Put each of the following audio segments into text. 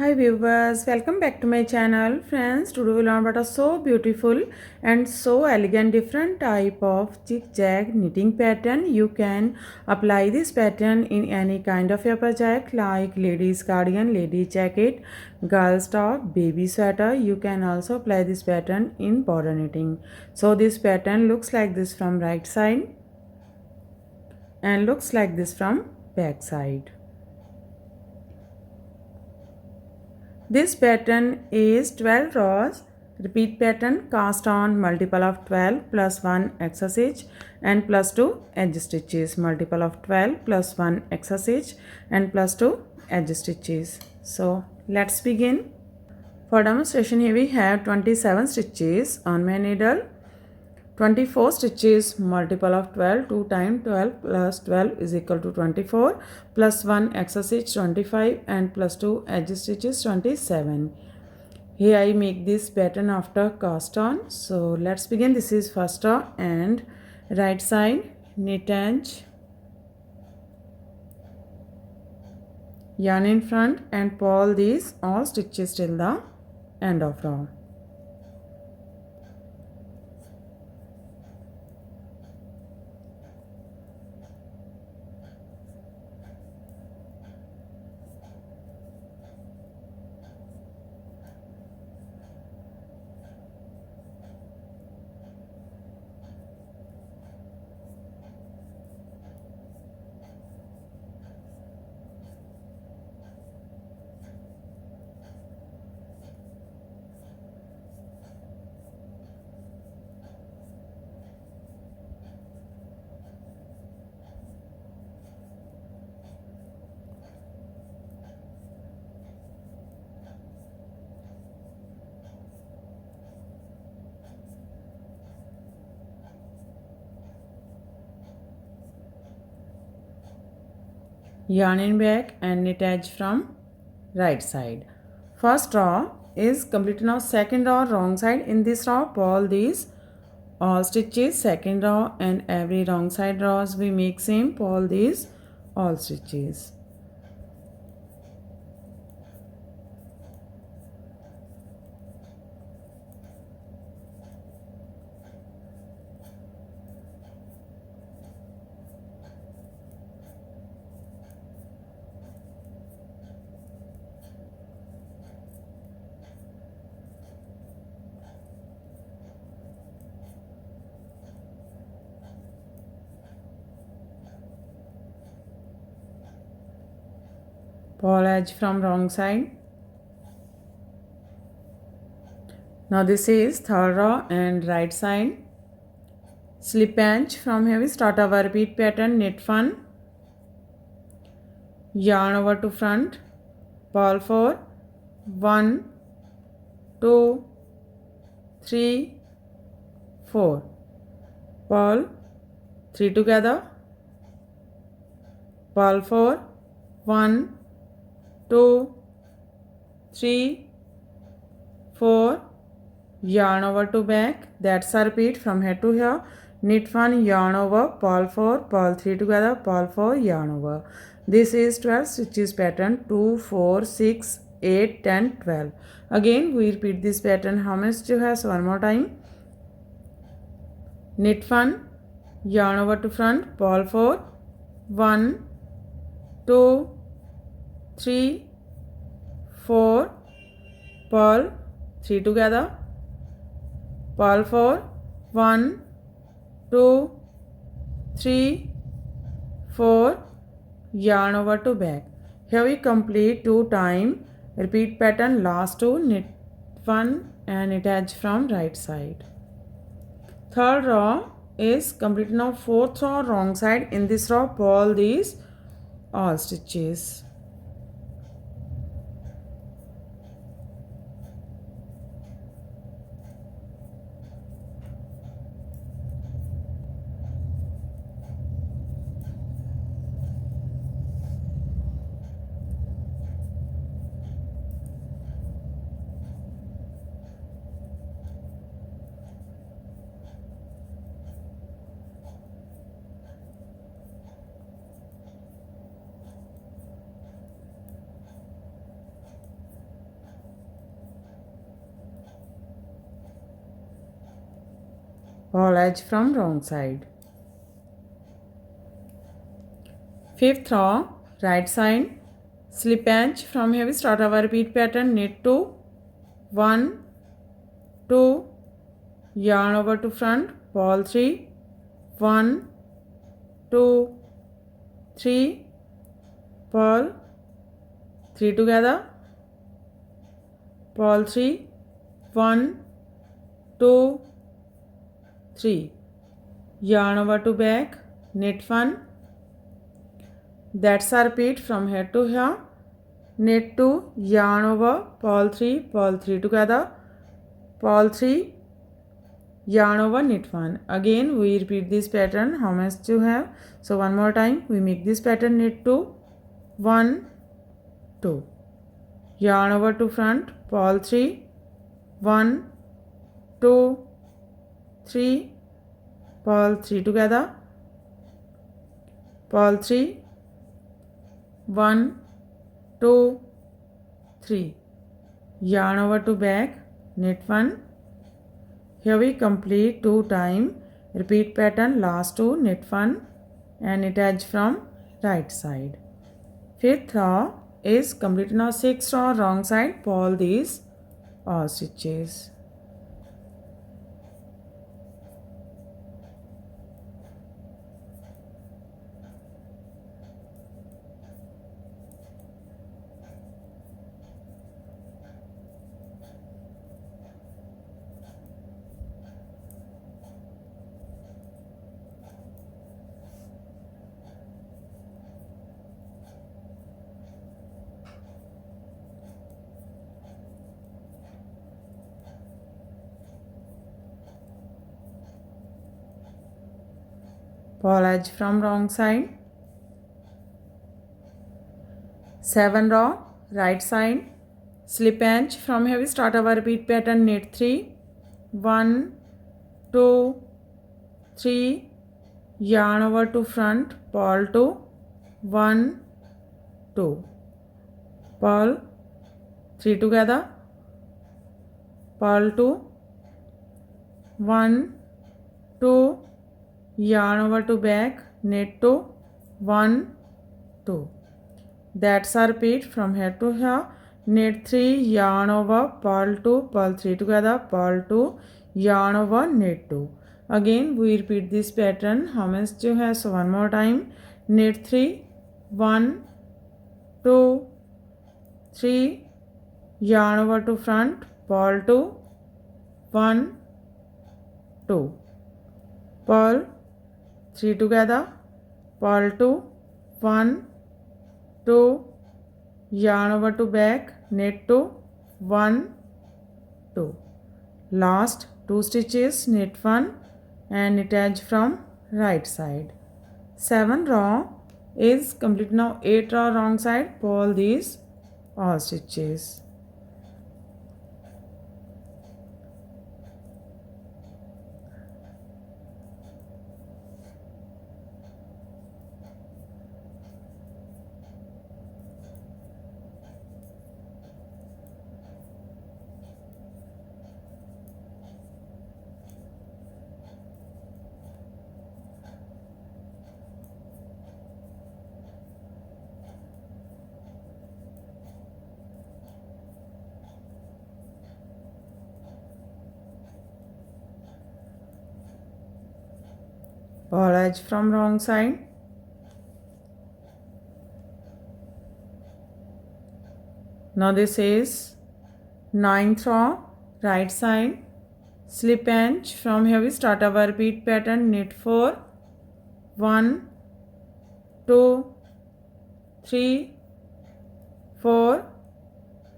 Hi viewers, welcome back to my channel. Friends, today we learn about a so beautiful and so elegant different type of zigzag knitting pattern. You can apply this pattern in any kind of your project like ladies cardigan, lady jacket, girls top, baby sweater. You can also apply this pattern in border knitting. So this pattern looks like this from right side and looks like this from back side. This pattern is 12 rows. Repeat pattern cast on multiple of 12 plus 1 extra stitch and plus 2 edge stitches. Multiple of 12 plus 1 extra stitch and plus 2 edge stitches. So let's begin. For demonstration here we have 27 stitches on my needle. 24 stitches multiple of 12, 2 times 12 plus 12 is equal to 24 plus 1 extra stitch 25 and plus 2 edge stitches 27. Here I make this pattern after cast on. So let's begin. This is first row and right side knit edge, yarn in front and pull these all stitches till the end of row. Yarn in back and knit edge from right side. First row is completed. Now second row wrong side. In this row pull these all stitches, second row and every wrong side rows we make same, pull these all stitches. Pull edge from wrong side. Now this is third row and right side. Slip edge. From here we start our repeat pattern, knit 1, yarn over to front, pull 4, 1, 2, 3, 4, pull 3 together, pull 4, 1, 2, 3, 4, yarn over to back. That's a repeat from here to here. Knit 1, yarn over, pull 4, pull 3 together, pull 4, yarn over. This is 12 stitches pattern, 2, 4, 6, 8, 10, 12. Again we repeat this pattern. How many stitches has? One more time. Knit 1, yarn over to front, pull 4, 1, 2, 3, 4, pull 3 together, pull 4, 1, 2, 3, 4, yarn over to back. Here we complete 2 times. Repeat pattern, last 2, knit 1 and knit edge from right side. Third row is complete. Now fourth row wrong side. In this row pull these all stitches. Ball edge from wrong side. Fifth row, right side, slip edge. From here we start our repeat pattern. Knit 2, 1, 2, yarn over to front, ball 3, 1, 2, 3, purl 3 together, purl 3, 1, 2, 3, yarn over to back, knit 1. That's a repeat from here to here. Knit 2, yarn over, purl 3 together, purl 3, yarn over, knit 1. Again we repeat this pattern. How much you have? So one more time we make this pattern. Knit 2, 1, 2, yarn over to front, purl 3, 1, 2, 3, purl 3 together, purl 3, 1, 2, 3, yarn over to back, knit 1. Here we complete 2 times. Repeat pattern, last 2, knit 1 and knit edge from right side. Fifth row is complete. Now sixth row, wrong side, purl these all stitches. Purl edge from wrong side. 7 row, right side, slip edge. From here we start our repeat pattern. Knit 3, 1, 2, 3, yarn over to front, purl 2, 1, 2, purl 3 together, purl 2, 1, 2, yarn over to back, knit 2, 1, 2. That's a repeat from here to here. Knit 3, yarn over, purl 2, purl 3 together, purl 2, yarn over, knit 2. Again we repeat this pattern. How much you have? So one more time. Knit 3, 1, 2, 3, yarn over to front, purl 2, 1, 2, purl 3 together, purl 2, 1, 2, yarn over to back, knit 2, 1, 2. Last 2 stitches, knit 1 and knit edge from right side. 7 row is complete. Now 8 row wrong side, purl these all stitches. Purl edge from wrong side. Now this is 9th row, right side, slip edge. From here we start our repeat pattern. Knit 4, 1, 2, 3, 4,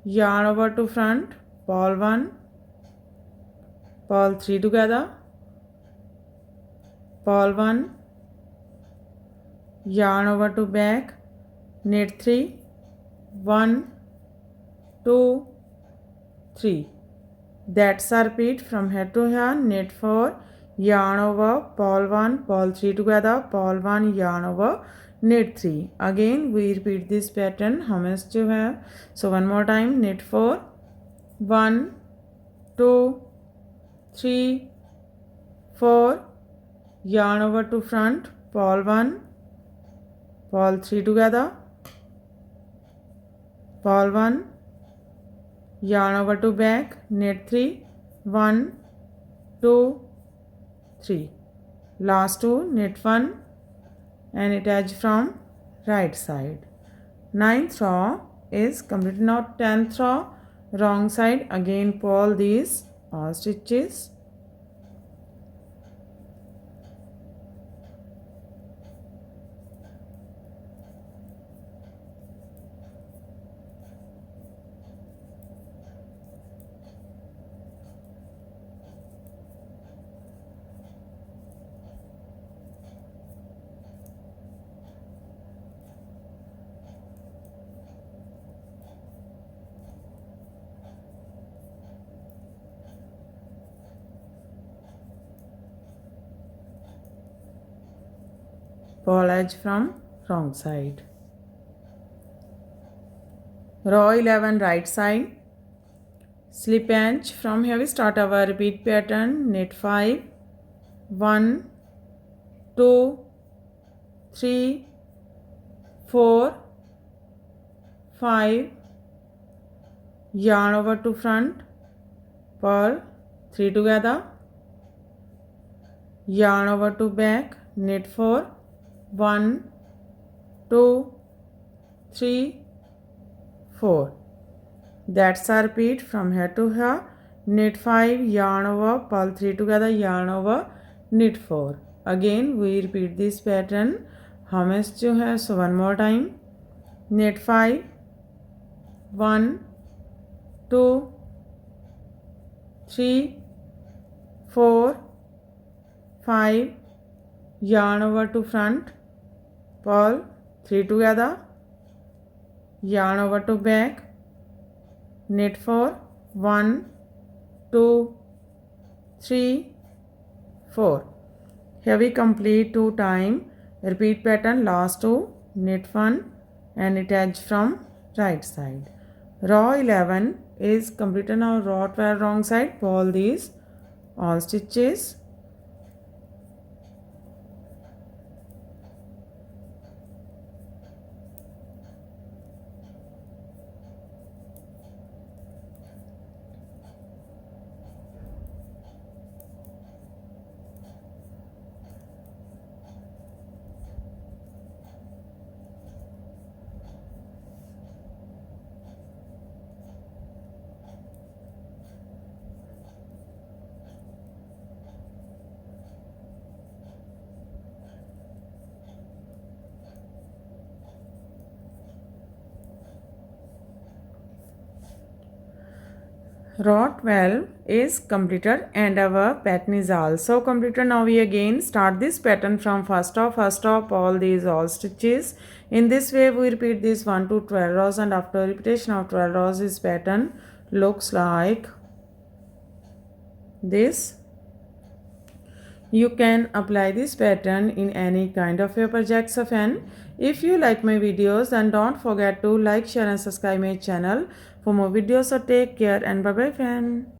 yarn over to front, purl 1, purl 3 together, purl 1, yarn over to back, knit 3, 1, 2, 3. That's a repeat from here to here. Knit 4, yarn over, purl 1, purl 3 together, purl 1, yarn over, knit 3. Again we repeat this pattern. How much you have? So one more time. Knit 4, 1, 2, 3, 4, yarn over to front, purl 1, purl 3 together, purl 1, yarn over to back, knit 3, 1, 2, 3, last 2, knit 1 and attach from right side. 9th row is completed. Now 10th row, wrong side, again purl these all stitches. Purl edge from wrong side. Row 11 right side, slip edge. From here we start our repeat pattern. Knit 5, 1, 2, 3, 4, 5, yarn over to front, purl 3 together, yarn over to back, knit 4, 1, 2, 3, 4. That's our repeat from here to here. Knit 5, yarn over, purl 3 together, yarn over, knit 4. Again we repeat this pattern. How much जो है? So one more time. Knit 5, 1, 2, 3, 4, 5, yarn over to front, purl 3 together, yarn over to back, knit 4, 1, 2, 3, 4. Here we complete 2 times. Repeat pattern, last 2, knit 1 and attach from right side. Row 11 is completed. Now row 12 wrong side, purl these all stitches. Row 12 is completed and our pattern is also completed. Now we again start this pattern from first of all these all stitches. In this way we repeat this 1 to 12 rows, and after repetition of 12 rows this pattern looks like this. You can apply this pattern in any kind of your projects of an. If you like my videos, then don't forget to like, share and subscribe my channel for more videos. So take care and bye bye fan.